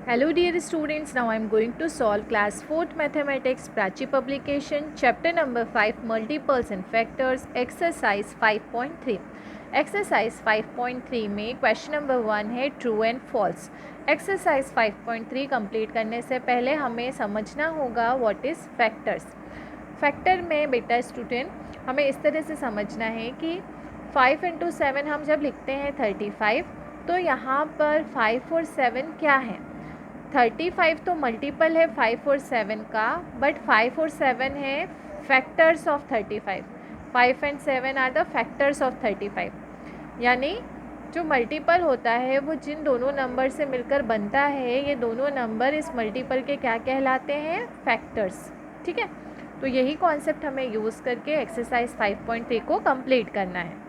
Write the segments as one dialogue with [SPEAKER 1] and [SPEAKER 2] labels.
[SPEAKER 1] Hello dear students, now I am going to solve class 4th mathematics Prachi publication chapter number 5 multiples and factors exercise 5.3. Exercise 5.3 में question number 1 है true and false. Exercise 5.3 complete करने से पहले हमें समझना होगा what is factors. Factor में बेटा स्टूडेंट हमें इस तरह से समझना है कि 5 इंटू 7 हम जब लिखते हैं 35, तो यहाँ पर 5 और 7 क्या है? 35 तो मल्टीपल है 5 और 7 का, बट 5 और 7 है factors of 35। 5 and 7 are the factors of 35। यानी जो मल्टीपल होता है वो जिन दोनों नंबर से मिलकर बनता है, ये दोनों नंबर इस मल्टीपल के क्या कहलाते हैं? फैक्टर्स। ठीक है, तो यही कॉन्सेप्ट हमें यूज़ करके एक्सरसाइज 5.3 को कंप्लीट करना है।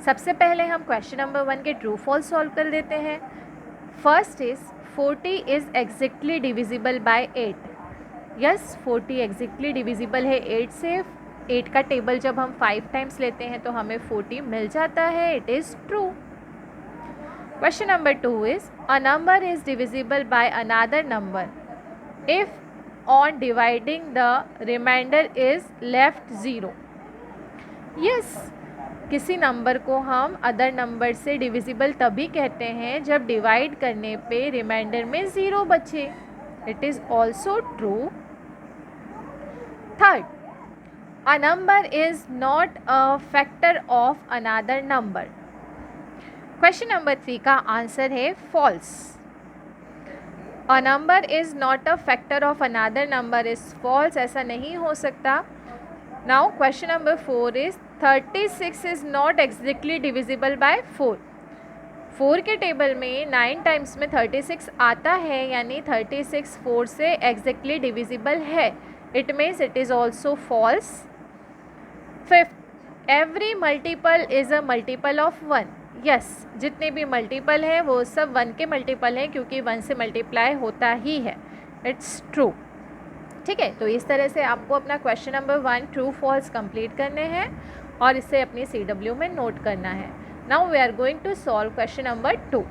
[SPEAKER 1] सबसे पहले हम क्वेश्चन नंबर 1 के ट्रू फॉल्स सॉल्व कर देते हैं। First is 40 is exactly divisible bye 8। Yes, 40 exactly divisible है 8 से। 8 का टेबल जब हम 5 टाइम्स लेते हैं तो हमें 40 मिल जाता है। It is true. Question number 2 is a number is divisible by another number if on dividing the remainder is left 0। Yes, किसी नंबर को हम अदर नंबर से डिविजिबल तभी कहते हैं जब डिवाइड करने पे रिमाइंडर में 0 बचे। It is also true. Third, a number is not a factor of another number. Question number 3 का आंसर है false. A number is not a factor of another number is false, ऐसा नहीं हो सकता। Now question number 4 is 36 is not exactly divisible by 4। 4 के table में 9 times में 36 आता है, यानी 36 4 से एग्जैक्टली डिविजिबल है। It means it is also false. Fifth, every multiple is a multiple of 1। Yes, जितने भी मल्टीपल हैं वो सब 1 के मल्टीपल हैं, क्योंकि 1 से मल्टीप्लाई होता ही है। It's true. ठीक है, तो इस तरह से आपको अपना question number 1 true false complete करने हैं और इसे अपनी CW में नोट करना है। Now we are going to solve question number 2।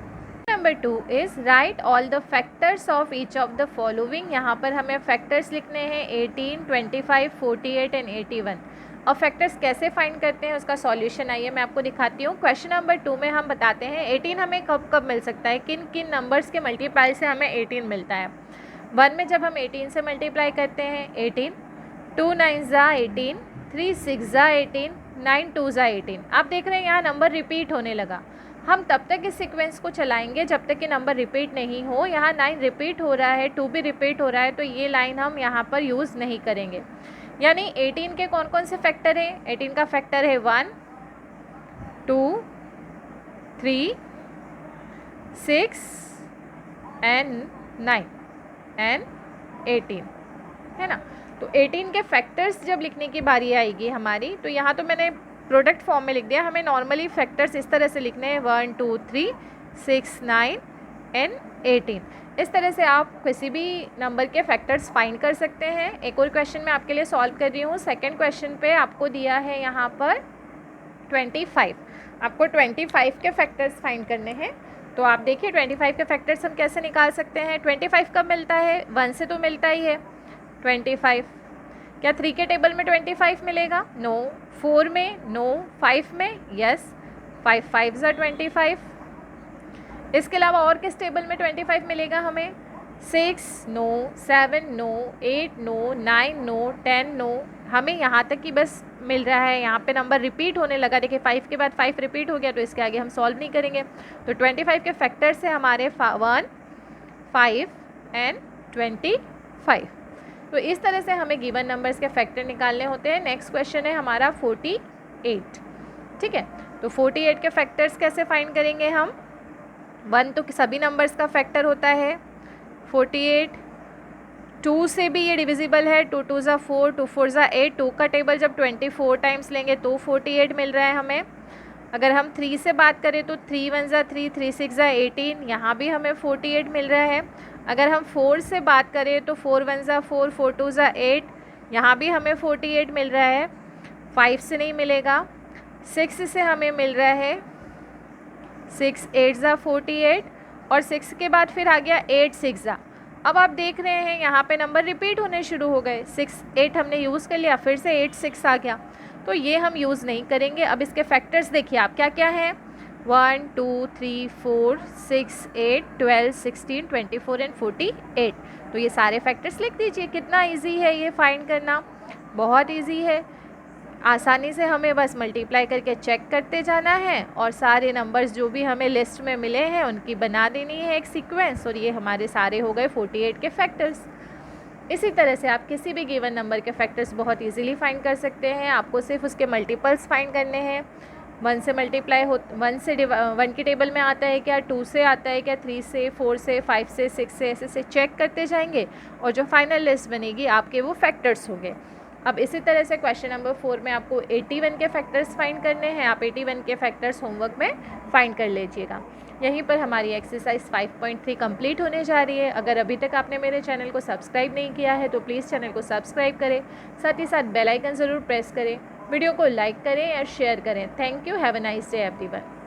[SPEAKER 1] Number 2 is write all the factors of each of the following. यहाँ पर हमें फैक्टर्स लिखने हैं 18, 25, 48 एंड 81। अब फैक्टर्स कैसे फाइंड करते हैं उसका सॉल्यूशन आइए मैं आपको दिखाती हूँ। क्वेश्चन नंबर 2 में हम बताते हैं 18 हमें कब कब मिल सकता है, किन किन नंबर्स के मल्टीप्लाई से हमें 18 मिलता है। 1 में जब हम 18 से मल्टीप्लाई करते हैं 18, 2 9 ज़ा 18, 3 6 ज़ा 18, 9 2 ज़ा 18। आप देख रहे हैं यहाँ नंबर रिपीट होने लगा। हम तब तक इस सीक्वेंस को चलाएंगे जब तक कि नंबर रिपीट नहीं हो। यहाँ 9 रिपीट हो रहा है, 2 भी रिपीट हो रहा है, तो ये लाइन हम यहाँ पर यूज़ नहीं करेंगे। यानी 18 के कौन कौन से फैक्टर हैं? 18 का फैक्टर है 1, 2, 3, 6 एंड 9 एंड 18, है ना। तो 18 के फैक्टर्स जब लिखने की बारी आएगी हमारी, तो यहाँ तो मैंने प्रोडक्ट फॉर्म में लिख दिया। हमें नॉर्मली फैक्टर्स इस तरह से लिखने हैं 1 2 3 6 9 एंड 18। इस तरह से आप किसी भी नंबर के फैक्टर्स फाइंड कर सकते हैं। एक और क्वेश्चन मैं आपके लिए सॉल्व कर रही हूँ। सेकेंड क्वेश्चन पे आपको दिया है यहाँ पर 25। आपको 25 के फैक्टर्स फाइंड करने हैं। तो आप देखिए 25 के फैक्टर्स हम कैसे निकाल सकते हैं। 25 कब मिलता है? 1 से तो मिलता ही है 25। क्या 3 के टेबल में 25 मिलेगा? नो। 4 में? नो। 5 में? यस। 5 5 ज़ा 25। इसके अलावा और किस टेबल में 25 मिलेगा हमें? 6 no, 7 no, 8 no, 9 no, 10 no. हमें यहाँ तक कि बस मिल रहा है। यहाँ पे नंबर रिपीट होने लगा। देखिए 5 के बाद 5 रिपीट हो गया, तो इसके आगे हम सॉल्व नहीं करेंगे। तो 25 के फैक्टर्स है हमारे 1, 5 एंड 25। तो इस तरह से हमें गिवन नंबर्स के फैक्टर निकालने होते हैं। नेक्स्ट क्वेश्चन है हमारा 48। ठीक है, तो 48 के फैक्टर्स कैसे फाइंड करेंगे हम? 1 तो सभी नंबर्स का फैक्टर होता है 48। 2 से भी ये डिविजिबल है, 2 2 ज़ा 4, 2 4 ज़ा 8। 2 का टेबल जब 24 टाइम्स लेंगे तो 48 मिल रहा है हमें। अगर हम 3 से बात करें तो 3 1 ज़ा 3, 3 6 ज़ा 18, यहाँ भी हमें 48 मिल रहा है। अगर हम 4 से बात करें तो 4 1 ज़ा 4, 4 2 ज़ा 8, यहाँ भी हमें 48 मिल रहा है। 5 से नहीं मिलेगा। 6 से हमें मिल रहा है 6 8 ज़ा 48, और 6 के बाद फिर आ गया 8 6 ज़ा। अब आप देख रहे हैं यहाँ पे नंबर रिपीट होने शुरू हो गए, 6 8 हमने यूज़ कर लिया, फिर से 8 6 आ गया, तो ये हम यूज़ नहीं करेंगे। अब इसके फैक्टर्स देखिए आप क्या क्या हैं, 1 2 3 4 6 8 12 16 24 एंड 48। तो ये सारे फैक्टर्स लिख दीजिए। कितना इजी है ये फाइंड करना, बहुत इजी है। आसानी से हमें बस मल्टीप्लाई करके चेक करते जाना है और सारे नंबर्स जो भी हमें लिस्ट में मिले हैं उनकी बना देनी है एक सीक्वेंस, और ये हमारे सारे हो गए 48 के फैक्टर्स। इसी तरह से आप किसी भी गिवन नंबर के फैक्टर्स बहुत इजीली फाइंड कर सकते हैं। आपको सिर्फ उसके मल्टीपल्स फाइंड करने हैं। 1 से मल्टीप्लाई हो, 1 की टेबल में आता है क्या, 2 से आता है क्या, 3 से, 4 से, 5 से, 6 से, ऐसे चेक करते जाएंगे और जो फाइनल लिस्ट बनेगी आपके वो फैक्टर्स होंगे। अब इसी तरह से क्वेश्चन नंबर 4 में आपको 81 के फैक्टर्स फाइंड करने हैं। आप 81 के फैक्टर्स होमवर्क में फाइंड कर लीजिएगा। यहीं पर हमारी एक्सरसाइज 5.3 कंप्लीट होने जा रही है। अगर अभी तक आपने मेरे चैनल को सब्सक्राइब नहीं किया है तो प्लीज़ चैनल को सब्सक्राइब करें, साथ ही साथ बेल आइकन ज़रूर प्रेस करें, वीडियो को लाइक करें या शेयर करें। Thank you, have a nice day everyone.